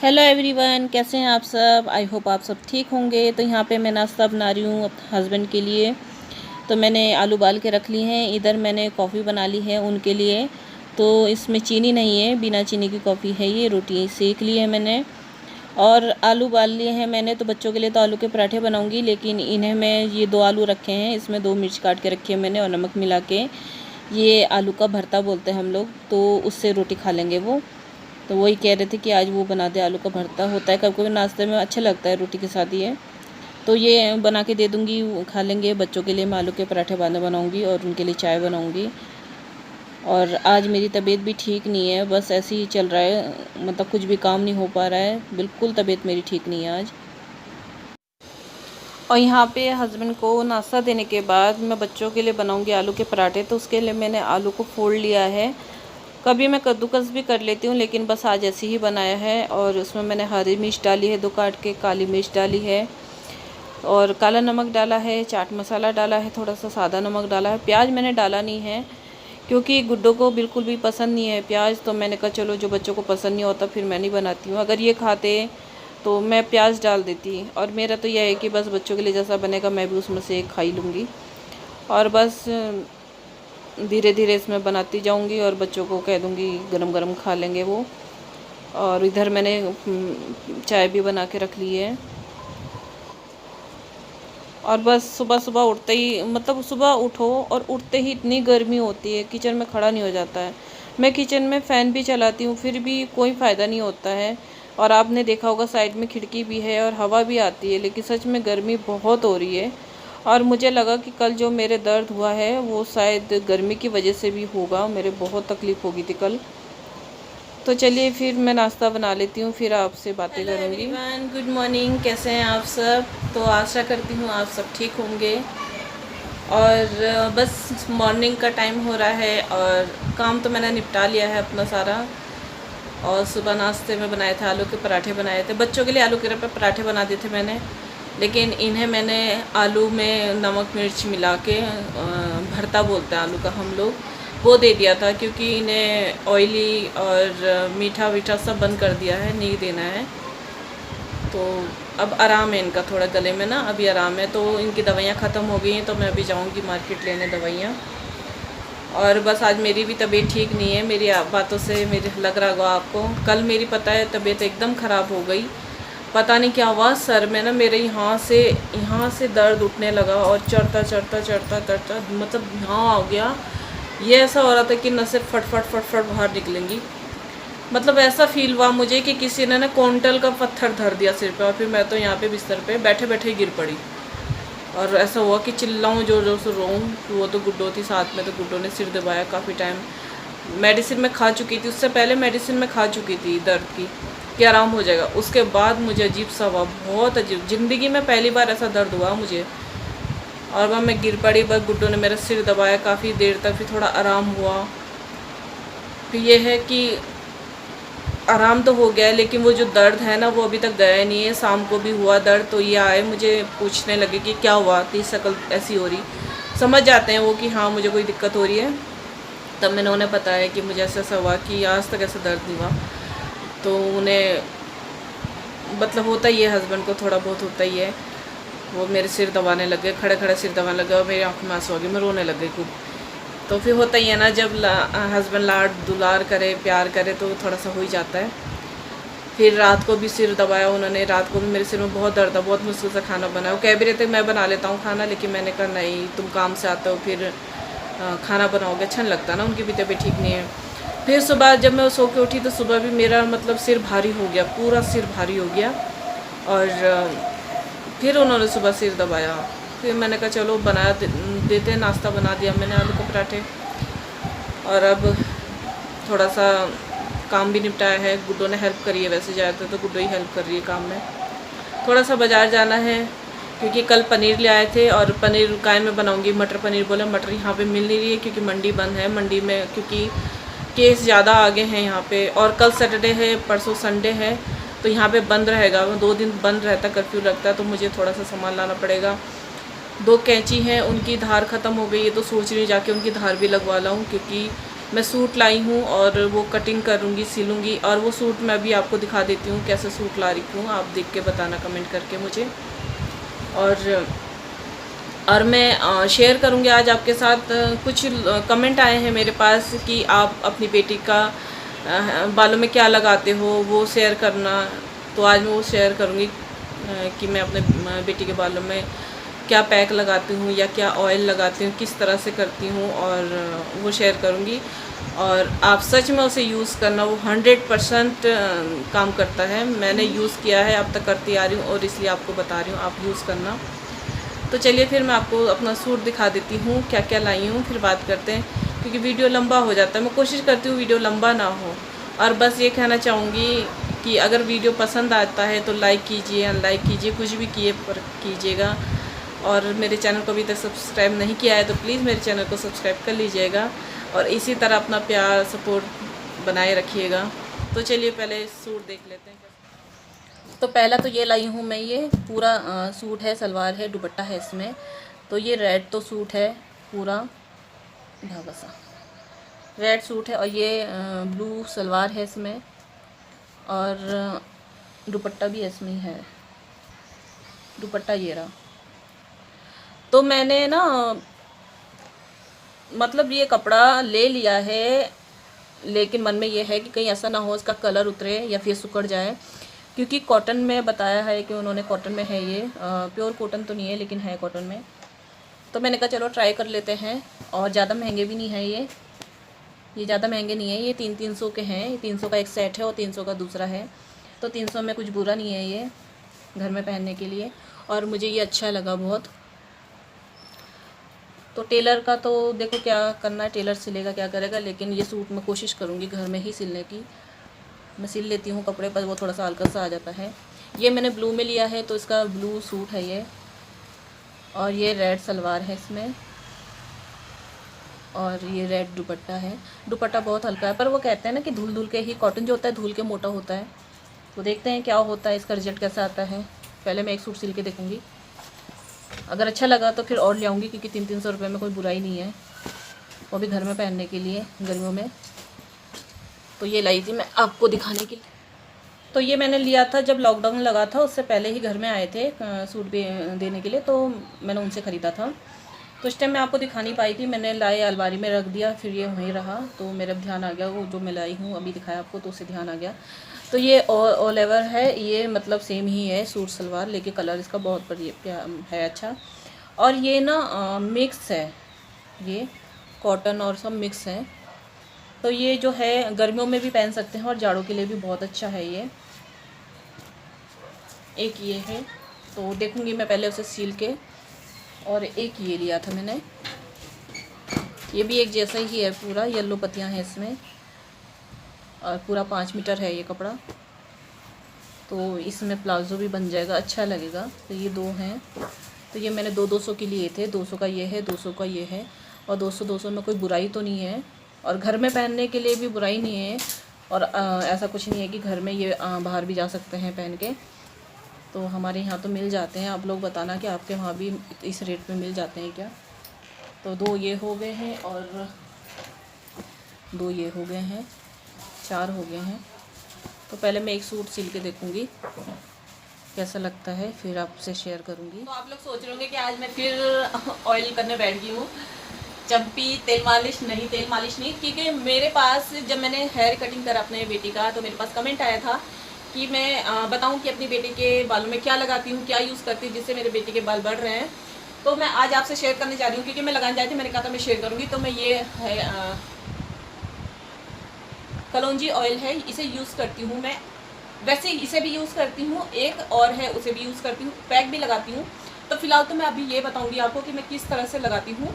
Hello everyone, कैसे हैं आप सब। आई होप आप सब ठीक होंगे। तो यहाँ पे मैं नाश्ता बना रही हूँ अपने हस्बैंड के लिए। तो मैंने आलू उबाल के रख ली हैं। इधर मैंने कॉफ़ी बना ली है उनके लिए। तो इसमें चीनी नहीं है, बिना चीनी की कॉफ़ी है ये। रोटी सेक ली है मैंने और आलू उबाल लिए हैं मैंने। तो बच्चों के लिए तो आलू के पराठे बनाऊँगी, लेकिन इन्हें मैं ये 2 आलू रखे हैं, इसमें 2 मिर्च काट के रखी है मैंने और नमक मिला के। ये आलू का भरता बोलते हैं हम लोग, तो उससे रोटी खा लेंगे वो। तो वही कह रहे थे कि आज वो बना दे। आलू का भरता होता है कभी कभी नाश्ते में, अच्छा लगता है रोटी के साथ ये। तो ये बना के दे दूँगी, वो खा लेंगे। बच्चों के लिए मैं आलू के पराठे बनाऊँगी और उनके लिए चाय बनाऊँगी। और आज मेरी तबीयत भी ठीक नहीं है, बस ऐसे ही चल रहा है, मतलब कुछ भी काम नहीं हो पा रहा है। बिल्कुल तबीयत मेरी ठीक नहीं है आज। और यहाँ पे हस्बैंड को नाश्ता देने के बाद मैं बच्चों के लिए बनाऊँगी आलू के पराठे। तो उसके लिए मैंने आलू को फोड़ लिया है। कभी मैं कद्दूकस भी कर लेती हूँ, लेकिन बस आज ऐसे ही बनाया है। और उसमें मैंने हरी मिर्च डाली है 2 काट के, काली मिर्च डाली है और काला नमक डाला है, चाट मसाला डाला है, थोड़ा सा सादा नमक डाला है। प्याज मैंने डाला नहीं है क्योंकि गुड्डो को बिल्कुल भी पसंद नहीं है प्याज। तो मैंने कहा चलो, जो बच्चों को पसंद नहीं होता फिर मैं नहीं बनाती हूँ। अगर ये खाते तो मैं प्याज डाल देती। और मेरा तो यह है कि बस बच्चों के लिए जैसा बनेगा मैं भी उसमें से एक खा ही लूँगी। और बस धीरे धीरे इसमें बनाती जाऊंगी और बच्चों को कह दूंगी गरम गरम खा लेंगे वो। और इधर मैंने चाय भी बना के रख ली है। और बस सुबह सुबह उठते ही, मतलब सुबह उठो और उठते ही इतनी गर्मी होती है, किचन में खड़ा नहीं हो जाता है। मैं किचन में फ़ैन भी चलाती हूँ फिर भी कोई फ़ायदा नहीं होता है। और आपने देखा होगा साइड में खिड़की भी है और हवा भी आती है, लेकिन सच में गर्मी बहुत हो रही है। और मुझे लगा कि कल जो मेरे दर्द हुआ है वो शायद गर्मी की वजह से भी होगा, मेरे बहुत तकलीफ़ होगी थी कल। तो चलिए फिर मैं नाश्ता बना लेती हूँ, फिर आपसे बातें करूँगी। एवरीवन, गुड मॉर्निंग, कैसे हैं आप सब। तो आशा करती हूँ आप सब ठीक होंगे। और बस मॉर्निंग का टाइम हो रहा है और काम तो मैंने निपटा लिया है अपना सारा। और सुबह नाश्ते में बनाए थे आलू के पराठे बनाए थे। बच्चों के लिए आलू के पराठे बना दिए थे मैंने, लेकिन इन्हें मैंने आलू में नमक मिर्च मिला के भरता बोलते हैं आलू का हम लोग, वो दे दिया था। क्योंकि इन्हें ऑयली और मीठा वीठा सब बंद कर दिया है, नहीं देना है। तो अब आराम है इनका थोड़ा गले में ना, अभी आराम है। तो इनकी दवाइयाँ ख़त्म हो गई हैं, तो मैं अभी जाऊँगी मार्केट लेने दवाइयाँ। और बस आज मेरी भी तबीयत ठीक नहीं है। मेरी बातों से मेरे लग रहा होगा आपको, कल मेरी पता है तबीयत एकदम ख़राब हो गई। पता नहीं क्या हुआ, सर में ना मेरे यहाँ से दर्द उठने लगा और चढ़ता चढ़ता चढ़ता चढ़ता मतलब यहाँ आ गया। ये ऐसा हो रहा था कि नसें फट फट फट फट बाहर निकलेंगी। मतलब ऐसा फील हुआ मुझे कि किसी ने ना क्विंटल का पत्थर धर दिया सिर पे। और फिर मैं तो यहाँ पे बिस्तर पे बैठे बैठे ही गिर पड़ी। और ऐसा हुआ कि चिल्लाऊँ, जोर जोर से रोऊँ। वो तो गुड्डो थी साथ में, तो गुड्डो ने सिर दबाया काफ़ी टाइम। मेडिसिन में खा चुकी थी, उससे पहले मेडिसिन में खा चुकी थी दर्द की कि आराम हो जाएगा। उसके बाद मुझे अजीब सा हुआ, बहुत अजीब। ज़िंदगी में पहली बार ऐसा दर्द हुआ मुझे। और वह मैं गिर पड़ी, बस गुड्डो ने मेरा सिर दबाया काफ़ी देर तक, फिर थोड़ा आराम हुआ। फिर ये है कि आराम तो हो गया है, लेकिन वो जो दर्द है ना वो अभी तक गया नहीं है। शाम को भी हुआ दर्द, तो ये आए मुझे पूछने लगे कि क्या हुआ, तेरी शक्ल ऐसी हो रही। समझ जाते हैं वो कि हाँ मुझे कोई दिक्कत हो रही है। तब मैंने उन्हें बताया कि मुझे ऐसा ऐसा हुआ कि आज तक ऐसा दर्द नहीं हुआ। तो उन्हें मतलब होता ही है, हस्बैंड को थोड़ा बहुत होता ही है। वो मेरे सिर दबाने लग गए, खड़े खड़े सिर दबाने लगे और मेरी आँखों में आंसू आ गए, मैं रोने लग गई खूब। तो फिर होता ही है ना, जब हस्बैंड लाड दुलार करे, प्यार करे, तो थोड़ा सा हो ही जाता है। फिर रात को भी सिर दबाया उन्होंने। रात को भी मेरे सिर में बहुत दर्द था, बहुत मुश्किल से खाना बनाया। वो कह भी रहे थे मैं बना लेता हूँ खाना, लेकिन मैंने कहा नहीं, तुम काम से आते हो फिर खाना बनाओगे, अच्छा नहीं लगता ना। उनकी भी तबीयत ठीक नहीं है। फिर सुबह जब मैं सो के उठी तो सुबह भी मेरा मतलब सिर भारी हो गया, पूरा सिर भारी हो गया। और फिर उन्होंने सुबह सिर दबाया। फिर मैंने कहा चलो बना देते, नाश्ता बना दिया मैंने आलू के पराठे। और अब थोड़ा सा काम भी निपटाया है। गुड्डो ने हेल्प करी है, वैसे ज़्यादातर तो गुड्डो ही हेल्प कर रही है काम में। थोड़ा सा बाज़ार जाना है क्योंकि कल पनीर ले आए थे और पनीर काय में बनाऊंगी, मटर पनीर बोले। मटर यहाँ पे मिल नहीं रही है क्योंकि मंडी बंद है। मंडी में क्योंकि केस ज़्यादा आगे हैं यहाँ पे, और कल सैटरडे है, परसों संडे है, तो यहाँ पे बंद रहेगा। 2 दिन बंद रहता, कर्फ्यू लगता है। तो मुझे थोड़ा सा सामान लाना पड़ेगा। 2 कैंची हैं, उनकी धार ख़त्म हो गई है, तो सोच रही हूँ जाके उनकी धार भी लगवा लाऊँ। क्योंकि मैं सूट लाई हूँ और वो कटिंग करूँगी, सिलूँगी। और वो सूट मैं अभी आपको दिखा देती हूँ कैसे सूट ला रही हूँ, आप देख के बताना कमेंट करके मुझे। और मैं शेयर करूँगी आज आपके साथ। कुछ कमेंट आए हैं मेरे पास कि आप अपनी बेटी का बालों में क्या लगाते हो, वो शेयर करना। तो आज मैं वो शेयर करूँगी कि मैं अपने बेटी के बालों में क्या पैक लगाती हूँ या क्या ऑयल लगाती हूँ, किस तरह से करती हूँ, और वो शेयर करूँगी। और आप सच में उसे यूज़ करना, वो 100% काम करता है। मैंने यूज़ किया है, अब तक करती आ रही हूँ और इसलिए आपको बता रही हूँ, आप यूज़ करना। तो चलिए फिर मैं आपको अपना सूट दिखा देती हूँ क्या क्या लाई हूँ, फिर बात करते हैं, क्योंकि वीडियो लंबा हो जाता है। मैं कोशिश करती हूँ वीडियो लंबा ना हो। और बस ये कहना चाहूँगी कि अगर वीडियो पसंद आता है तो लाइक कीजिए, अनलाइक कीजिए, कुछ भी किए पर कीजिएगा। और मेरे चैनल को अभी तक सब्सक्राइब नहीं किया है तो प्लीज़ मेरे चैनल को सब्सक्राइब कर लीजिएगा और इसी तरह अपना प्यार सपोर्ट बनाए रखिएगा। तो चलिए पहले सूट देख लेते हैं। तो पहला तो ये लाई हूँ मैं, ये पूरा सूट है, सलवार है, दुपट्टा है इसमें। तो ये रेड तो सूट है, पूरा धागा सा रेड सूट है, और ये ब्लू सलवार है इसमें, और दुपट्टा भी इसमें ही है, दुपट्टा ये रहा। तो मैंने ना मतलब ये कपड़ा ले लिया है, लेकिन मन में ये है कि कहीं ऐसा ना हो इसका कलर उतरे या फिर सिकुड़ जाए, क्योंकि कॉटन में बताया है कि उन्होंने कॉटन में है, ये प्योर कॉटन तो नहीं है लेकिन है कॉटन में। तो मैंने कहा चलो ट्राई कर लेते हैं। और ज़्यादा महंगे भी नहीं है ये ज़्यादा महंगे नहीं है, ये 300 के हैं। ये 300 का एक सेट है और 300 का दूसरा है। तो 300 में कुछ बुरा नहीं है ये घर में पहनने के लिए, और मुझे ये अच्छा लगा बहुत। तो टेलर का तो देखो क्या करना है, टेलर सिलेगा क्या करेगा, लेकिन ये सूट मैं कोशिश करूँगी घर में ही सिलने की। मैं सिल लेती हूँ कपड़े पर, वो थोड़ा सा हल्का सा आ जाता है। ये मैंने ब्लू में लिया है तो इसका ब्लू सूट है ये, और ये रेड सलवार है इसमें, और ये रेड दुपट्टा है। दुपट्टा बहुत हल्का है, पर वो कहते हैं ना कि धुल धुल के ही, कॉटन जो होता है धुल के मोटा होता है। तो देखते हैं क्या होता है, इसका रिजल्ट कैसा आता है। पहले मैं एक सूट सिल के देखूँगी, अगर अच्छा लगा तो फिर और ले आऊँगी, क्योंकि 300-300 रुपये में कोई बुराई नहीं है, वो भी घर में पहनने के लिए गर्मियों में। तो ये लाई थी मैं आपको दिखाने के लिए। तो ये मैंने लिया था जब लॉकडाउन लगा था, उससे पहले ही घर में आए थे सूट भी देने के लिए, तो मैंने उनसे ख़रीदा था। तो उस टाइम मैं आपको दिखा नहीं पाई थी, मैंने लाए अलमारी में रख दिया, फिर ये वहीं रहा। तो मेरा ध्यान आ गया, वो जो मैं लाई हूँ अभी दिखाया आपको, तो उससे ध्यान आ गया। तो ये ऑल ओवर है, ये मतलब सेम ही है सूट सलवार, लेकिन कलर इसका बहुत बढ़िया है, अच्छा। और ये ना मिक्स है, ये कॉटन और सब मिक्स है। तो ये जो है गर्मियों में भी पहन सकते हैं और जाड़ों के लिए भी बहुत अच्छा है ये। एक ये है, तो देखूँगी मैं पहले उसे सील के। और एक ये लिया था मैंने, ये भी एक जैसा ही है, पूरा येलो पत्तियाँ हैं इसमें, और पूरा 5 मीटर है ये कपड़ा। तो इसमें प्लाजो भी बन जाएगा, अच्छा लगेगा। तो ये 2 हैं, तो ये मैंने 200 के लिए थे। 200 का ये है, 200 का ये है, और 200 में कोई बुराई तो नहीं है, और घर में पहनने के लिए भी बुराई नहीं है। और ऐसा कुछ नहीं है कि घर में ये बाहर भी जा सकते हैं पहन के। तो हमारे यहाँ तो मिल जाते हैं, आप लोग बताना कि आपके वहाँ भी इस रेट में मिल जाते हैं क्या। तो 2 ये हो गए हैं, और 2 ये हो गए हैं, 4 हो गए हैं। तो पहले मैं एक सूट सिल के देखूँगी कैसा लगता है, फिर आपसे शेयर करूँगी। तो आप लोग सोच रहे होंगे कि आज मैं फिर ऑयल करने बैठ गई हूँ। जब भी तेल मालिश नहीं, क्योंकि मेरे पास जब मैंने हेयर कटिंग करा अपने बेटी का, तो मेरे पास कमेंट आया था कि मैं बताऊं कि अपनी बेटी के बालों में क्या लगाती हूँ, क्या यूज़ करती हूँ जिससे मेरे बेटी के बाल बढ़ रहे हैं। तो मैं आज आपसे शेयर करने जा रही हूँ, क्योंकि मैं लगाने जाती थी, मैंने कहा था मैं शेयर करूँगी। तो मैं ये है कलौंजी ऑयल है, इसे यूज़ करती हूँ मैं। वैसे इसे भी यूज़ करती हूँ, एक और है उसे भी यूज़ करती हूँ, पैक भी लगाती हूँ। तो फिलहाल तो मैं अभी ये बताऊँगी आपको कि मैं किस तरह से लगाती हूँ।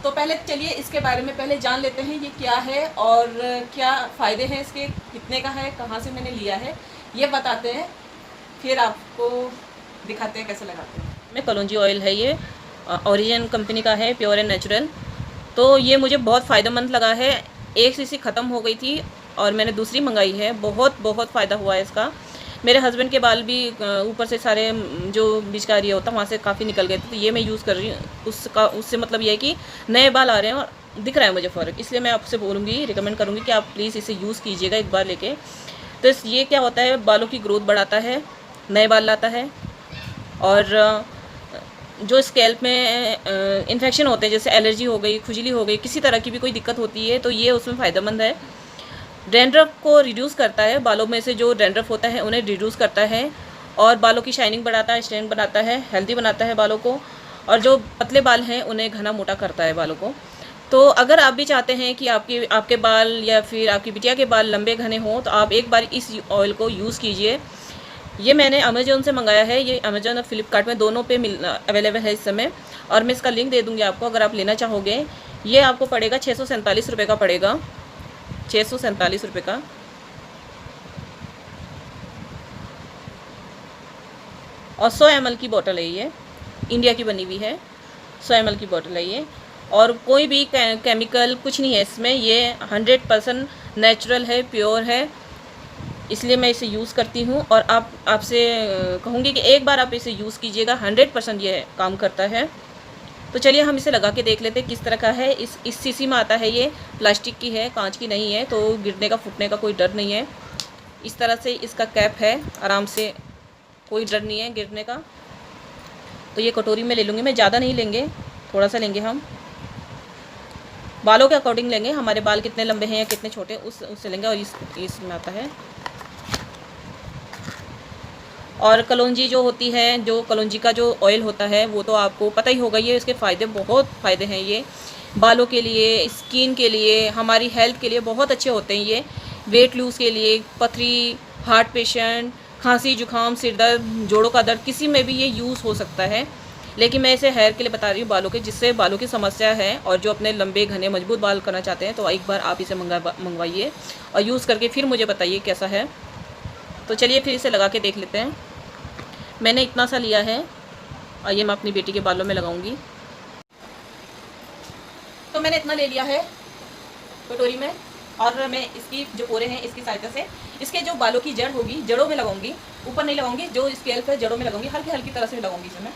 तो पहले चलिए इसके बारे में पहले जान लेते हैं, ये क्या है और क्या फ़ायदे हैं इसके, कितने का है, कहाँ से मैंने लिया है, ये बताते हैं, फिर आपको दिखाते हैं कैसे लगाते हैं। मैं कलौंजी ऑयल है, ये ओरिजिन कंपनी का है, प्योर एंड नेचुरल। तो ये मुझे बहुत फ़ायदेमंद लगा है। 1 सीसी ख़त्म हो गई थी और मैंने दूसरी मंगाई है, बहुत फ़ायदा हुआ है इसका। मेरे हस्बैंड के बाल भी ऊपर से सारे जो बीच का एरिया होता है वहाँ से काफ़ी निकल गए थे, तो ये मैं यूज़ कर रही हूँ। उससे मतलब ये है कि नए बाल आ रहे हैं और दिख रहा है मुझे फ़र्क, इसलिए मैं आपसे बोलूँगी, रिकमेंड करूँगी कि आप प्लीज़ इसे यूज़ कीजिएगा एक बार लेके। तो ये क्या होता है, बालों की ग्रोथ बढ़ाता है, नए बाल लाता है, और जो स्कैल्प में इन्फेक्शन होते हैं, जैसे एलर्जी हो गई, खुजली हो गई, किसी तरह की भी कोई दिक्कत होती है, तो ये उसमें फ़ायदेमंद है। डैंड्रफ को रिड्यूस करता है, बालों में से जो डैंड्रफ होता है उन्हें रिड्यूस करता है, और बालों की शाइनिंग बढ़ाता है, स्ट्रेंथ बनाता है, हेल्दी बनाता है बालों को, और जो पतले बाल हैं उन्हें घना मोटा करता है बालों को। तो अगर आप भी चाहते हैं कि आपके बाल या फिर आपकी बिटिया के बाल लंबे घने हों, तो आप एक बार इस ऑयल को यूज़ कीजिए। ये मैंने अमेज़ॉन से मंगाया है, ये अमेज़ॉन और फ्लिपकार्ट में दोनों पे अवेलेबल है इस समय, और मैं इसका लिंक दे दूँगी आपको अगर आप लेना चाहोगे। ये आपको पड़ेगा 647 रुपये का पड़ेगा, 647 रुपये का। और 100 ml की बोतल है, ये इंडिया की बनी हुई है, 100 ml की बोतल है ये, और कोई भी केमिकल कुछ नहीं है इसमें, ये 100% नेचुरल है, प्योर है, इसलिए मैं इसे यूज़ करती हूँ। और आपसे कहूँगी कि एक बार आप इसे यूज़ कीजिएगा, 100% ये काम करता है। तो चलिए हम इसे लगा के देख लेते हैं किस तरह का है। इस शीशी में आता है, ये प्लास्टिक की है, कांच की नहीं है, तो गिरने का फूटने का कोई डर नहीं है। इस तरह से इसका कैप है, आराम से, कोई डर नहीं है गिरने का। तो ये कटोरी में ले लूँगी मैं, ज़्यादा नहीं लेंगे, थोड़ा सा लेंगे हम, बालों के अकॉर्डिंग लेंगे, हमारे बाल कितने लंबे हैं या कितने छोटे उससे लेंगे। और इसमें आता है, और कलौंजी जो होती है, जो कलौंजी का जो ऑयल होता है वो तो आपको पता ही होगा, ये इसके फ़ायदे, बहुत फ़ायदे हैं ये बालों के लिए, स्किन के लिए, हमारी हेल्थ के लिए बहुत अच्छे होते हैं ये। वेट लूज़ के लिए, पथरी, हार्ट पेशेंट, खांसी जुकाम, सिर दर्द, जोड़ों का दर्द, किसी में भी ये यूज़ हो सकता है। लेकिन मैं इसे हेयर के लिए बता रही हूँ, बालों के, जिससे बालों की समस्या है और जो अपने लंबे घने मजबूत बाल करना चाहते हैं, तो एक बार आप इसे मंगवाइए और यूज़ करके फिर मुझे बताइए कैसा है। तो चलिए फिर इसे लगा के देख लेते हैं। मैंने इतना सा लिया है और ये मैं अपनी बेटी के बालों में लगाऊंगी। तो मैंने इतना ले लिया है कटोरी में, और मैं इसकी जो पोरे हैं इसकी सहायता से इसके जो बालों की जड़ होगी, जड़ों में लगाऊंगी, ऊपर नहीं लगाऊंगी, जो स्कैल्प है जड़ों में लगाऊंगी, हल्की हल्की तरह से लगाऊंगी इसे मैं।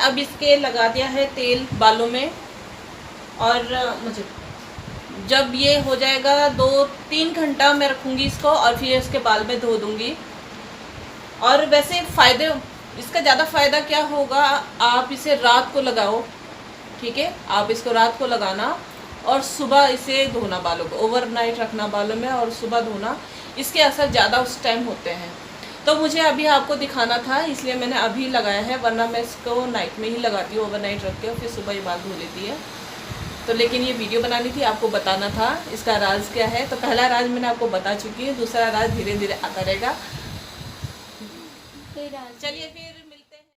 अब इसके लगा दिया है तेल बालों में, और मुझे जब ये हो जाएगा 2-3 घंटा मैं रखूँगी इसको और फिर इसके बाल में धो दूँगी। और वैसे फ़ायदे इसका ज़्यादा फ़ायदा क्या होगा, आप इसे रात को लगाओ, ठीक है, आप इसको रात को लगाना और सुबह इसे धोना, बालों को ओवरनाइट रखना बालों में और सुबह धोना, इसके असर ज़्यादा उस टाइम होते हैं। तो मुझे अभी आपको दिखाना था इसलिए मैंने अभी लगाया है, वरना मैं इसको नाइट में ही लगाती हूँ, ओवरनाइट रख के, और फिर सुबह ये बाल धो लेती है। तो लेकिन ये वीडियो बनानी थी, आपको बताना था इसका राज क्या है। तो पहला राज मैंने आपको बता चुकी हूँ, दूसरा राज धीरे धीरे आता रहेगा। चलिए फिर